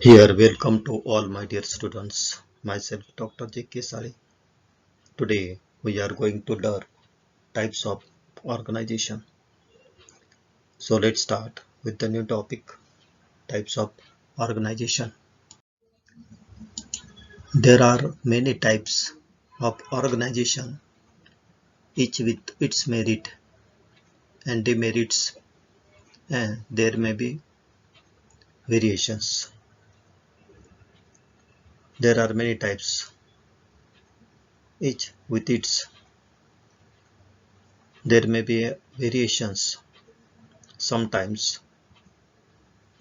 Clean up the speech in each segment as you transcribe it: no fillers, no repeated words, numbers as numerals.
Here, welcome to all my dear students. Myself, Dr.J.K.Sali. Today, we are going to learn types of organization. So, let's start with the new topic, types of organization. There are many types of organization, each with its merit and demerits, and there may be variations. There are many types, each with its. There may be variations. Sometimes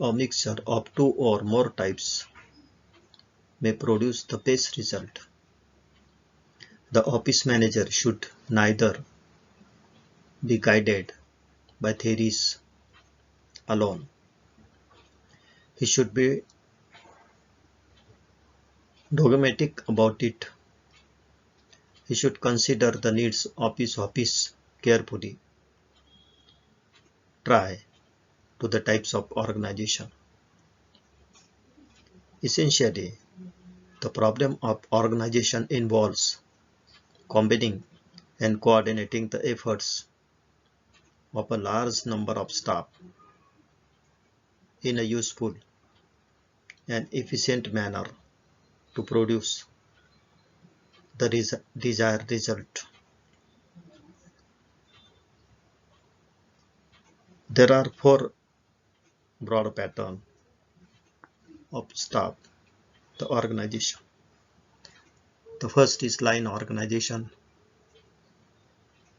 a mixture of two or more types may produce the best result. The office manager should neither be guided by theories alone. He should be dogmatic about it. He should consider the needs of his office carefully. Try to the types of organization. Essentially, the problem of organization involves combining and coordinating the efforts of a large number of staff in a useful and efficient manner to produce the desired result. There are four broad patterns of staff, the organization. The first is line organization.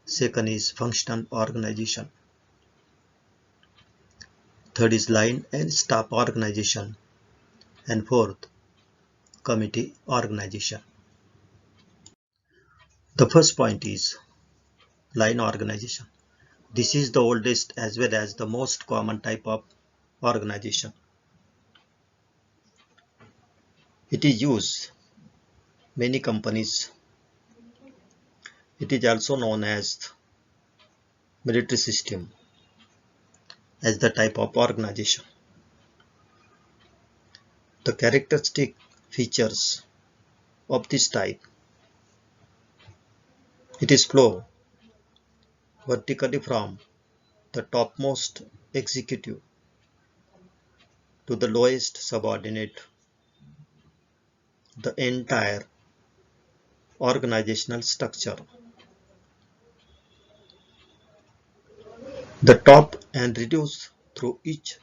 Second is functional organization. Third is line and staff organization. And fourth, committee organization. The first point is line organization. This is the oldest as well as the most common type of organization. It is used many companies. It is also known as military system as the type of organization. The characteristic features of this type. It is flow vertically from the topmost executive to the lowest subordinate. The entire organizational structure. The top and reduce through each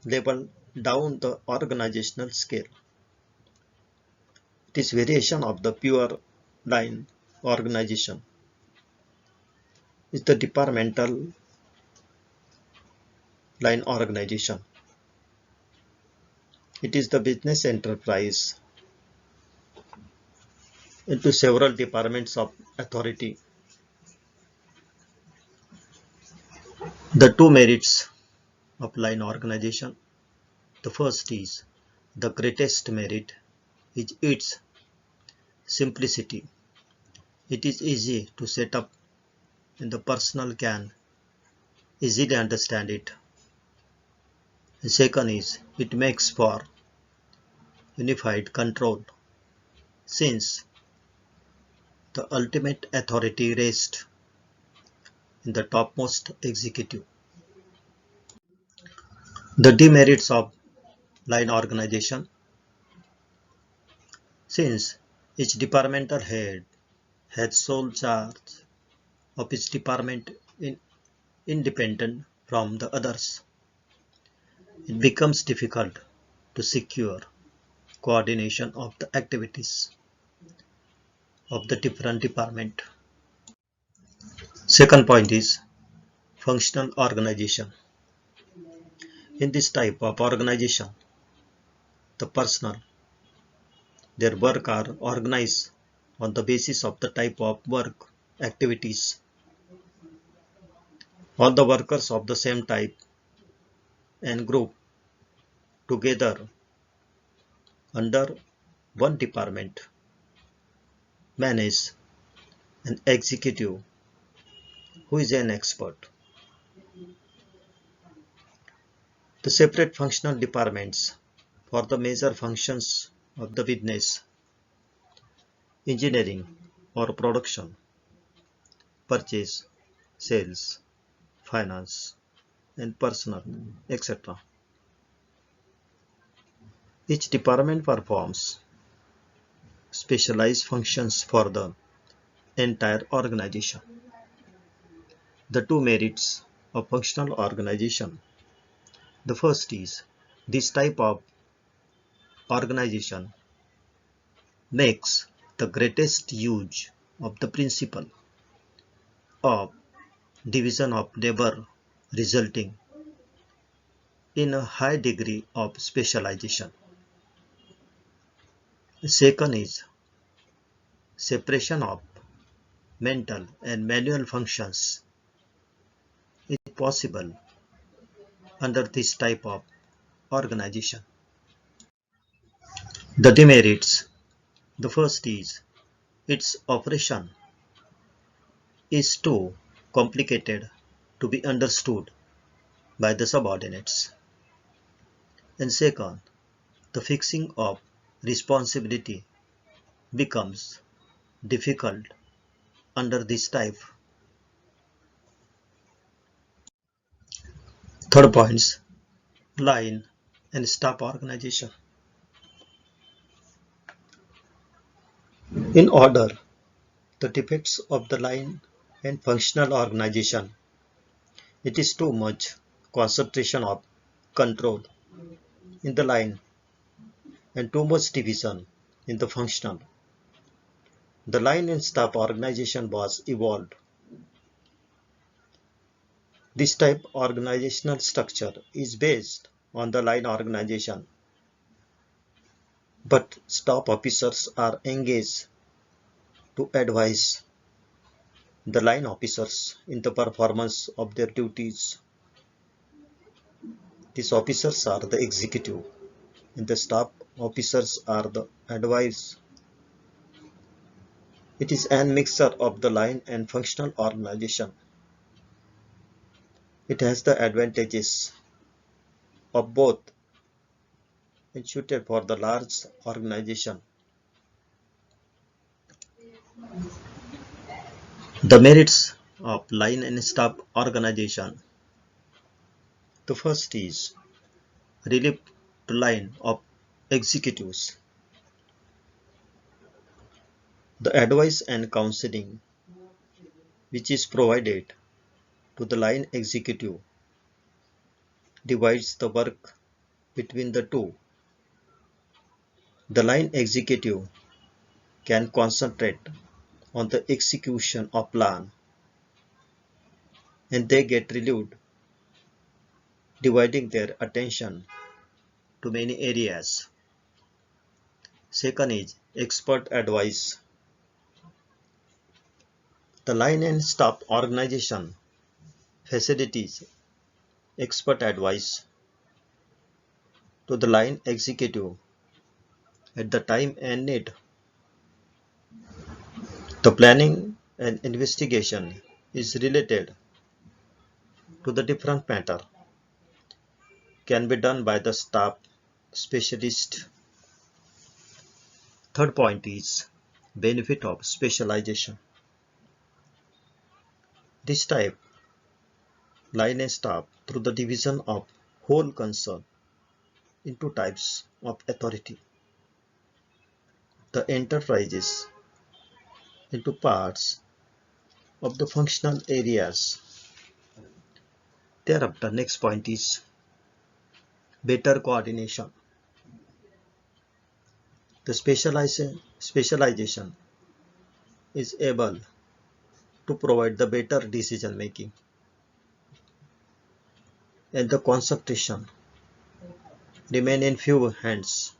level down the organizational scale. It is variation of the pure line organization. It's the departmental line organization. It is the business enterprise into several departments of authority. The two merits of line organization. The first is the greatest merit is its simplicity. It is easy to set up and the personnel can easily understand it. The second is it makes for unified control since the ultimate authority rests in the topmost executive. The demerits of line organization. Since each departmental head has sole charge of its department independent from the others, it becomes difficult to secure coordination of the activities of the different department. Second point is functional organization. In this type of organization, the personnel, their work are organized on the basis of the type of work activities. All the workers of the same type and group together under one department manage an executive who is an expert. The separate functional departments for the major functions of the business, engineering or production, purchase, sales, finance, and personnel, etc. Each department performs specialized functions for the entire organization. The two merits of functional organization. The first is this type of organization makes the greatest use of the principle of division of labor, resulting in a high degree of specialization. The second is separation of mental and manual functions is possible under this type of organization. The demerits. The first is its operation is too complicated to be understood by the subordinates. And second, the fixing of responsibility becomes difficult under this type. Third points, line and staff organization. In order, the defects of the line and functional organization, it is too much concentration of control in the line and too much division in the functional. The line and staff organization was evolved. This type organizational structure is based on the line organization, but staff officers are engaged to advise the line officers in the performance of their duties. These officers are the executive and the staff officers are the advice. It is a mixture of the line and functional organization. It has the advantages of both and suited for the large organization. The merits of line and staff organization. The first is relief to line of executives. The advice and counseling which is provided to the line executive divides the work between the two. The line executive can concentrate on the execution of plan and they get relieved, dividing their attention to many areas. Second is expert advice. The line and staff organization facilitates expert advice to the line executive at the time and need. The planning and investigation is related to the different matter can be done by the staff specialist. Third point is benefit of specialization. This type line and staff through the division of whole concern into types of authority. The enterprises into parts of the functional areas. Thereafter, next point is better coordination. The specialization is able to provide the better decision making and the concentration remain in few hands.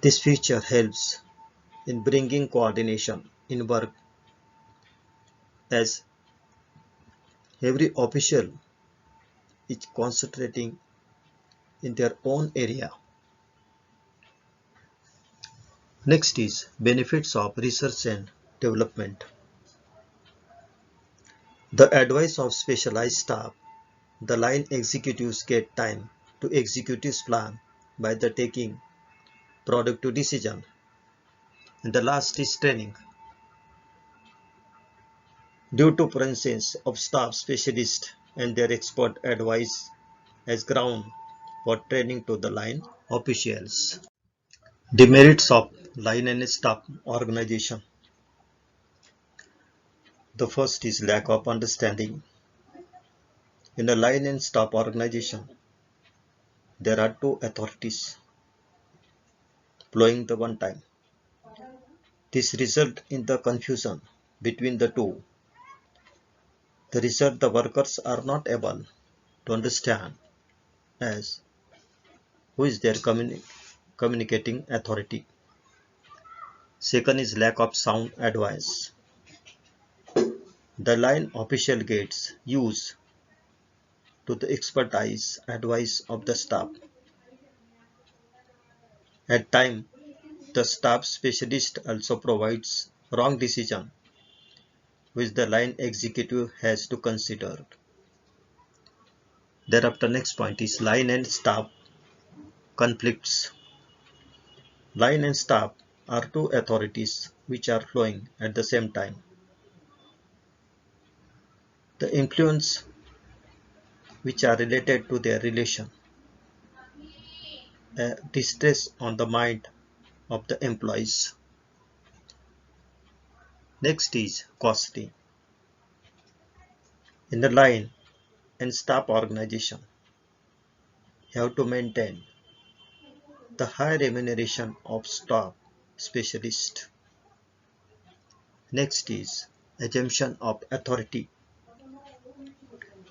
This feature helps in bringing coordination in work as every official is concentrating in their own area. Next is benefits of research and development. The advice of specialized staff, the line executives get time to execute its plan by the taking productive decision. And the last is training. Due to presence of staff specialists and their expert advice as ground for training to the line officials. Demerits of line and staff organization. The first is lack of understanding. In a line and staff organization, there are two authorities flowing the one time. This results in the confusion between the two. The result, the workers are not able to understand as who is their communicating authority. Second is lack of sound advice. The line official gets used to the expertise advice of the staff. At times, the staff specialist also provides wrong decision which the line executive has to consider. Thereafter, next point is line and staff conflicts. Line and staff are two authorities which are flowing at the same time. The influence which are related to their relation, distress on the mind of the employees. Next is costly. In the line and staff organization, you have to maintain the high remuneration of staff specialist. Next is assumption of authority.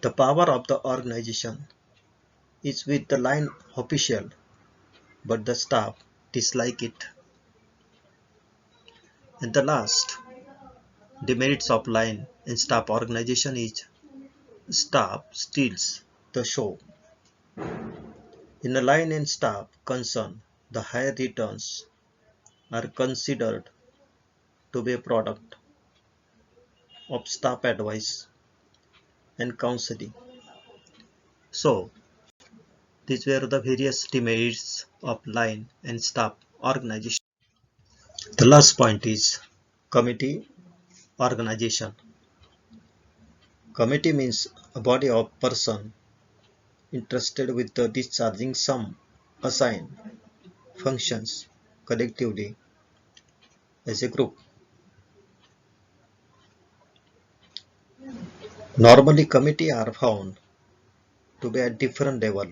The power of the organization is with the line official, but the staff dislike it. And the last, demerits of line and staff organization is staff steals the show. In a line and staff concern, the higher returns are considered to be a product of staff advice and counseling. So, these were the various demerits of line and staff organization. The last point is committee organization. Committee means a body of person interested with the discharging some assigned functions collectively as a group. Normally, committee are found to be at different level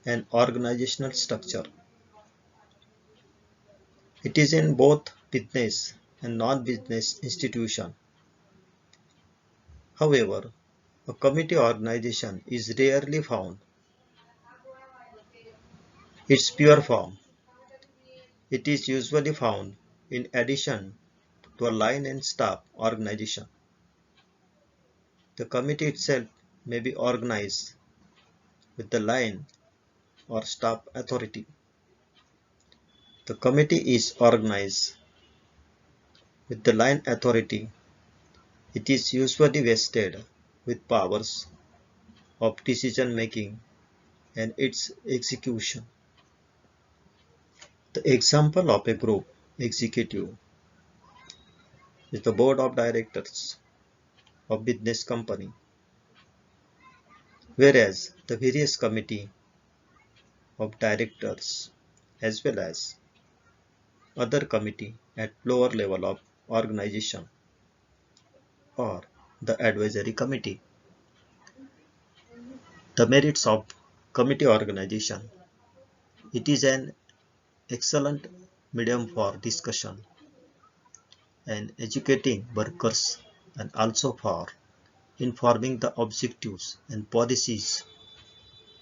and organizational structure. It is in both business and non-business institution. However, a committee organization is rarely found its pure form. It is usually found in addition to a line and staff organization. The committee itself may be organized with the line or staff authority. The committee is organized with the line authority. It is usually vested with powers of decision making and its execution. The example of a group executive is the board of directors of business company, whereas the various committee of directors as well as other committee at lower level of organization or the advisory committee. The merits of committee organization. It is an excellent medium for discussion and educating workers and also for informing the objectives and policies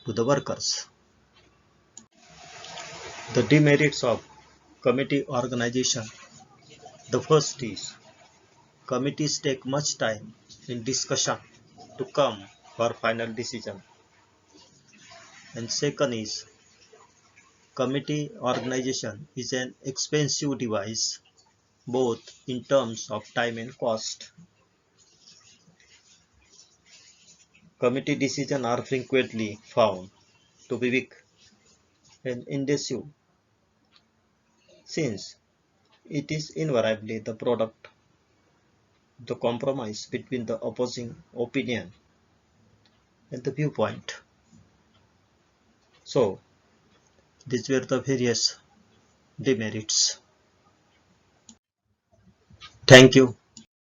to the workers. The demerits of committee organization. The first is committees take much time in discussion to come for final decision. And second is committee organization is an expensive device both in terms of time and cost. Committee decisions are frequently found to be weak and indecisive, since it is invariably the product, the compromise between the opposing opinion and the viewpoint. So, these were the various demerits. Thank you.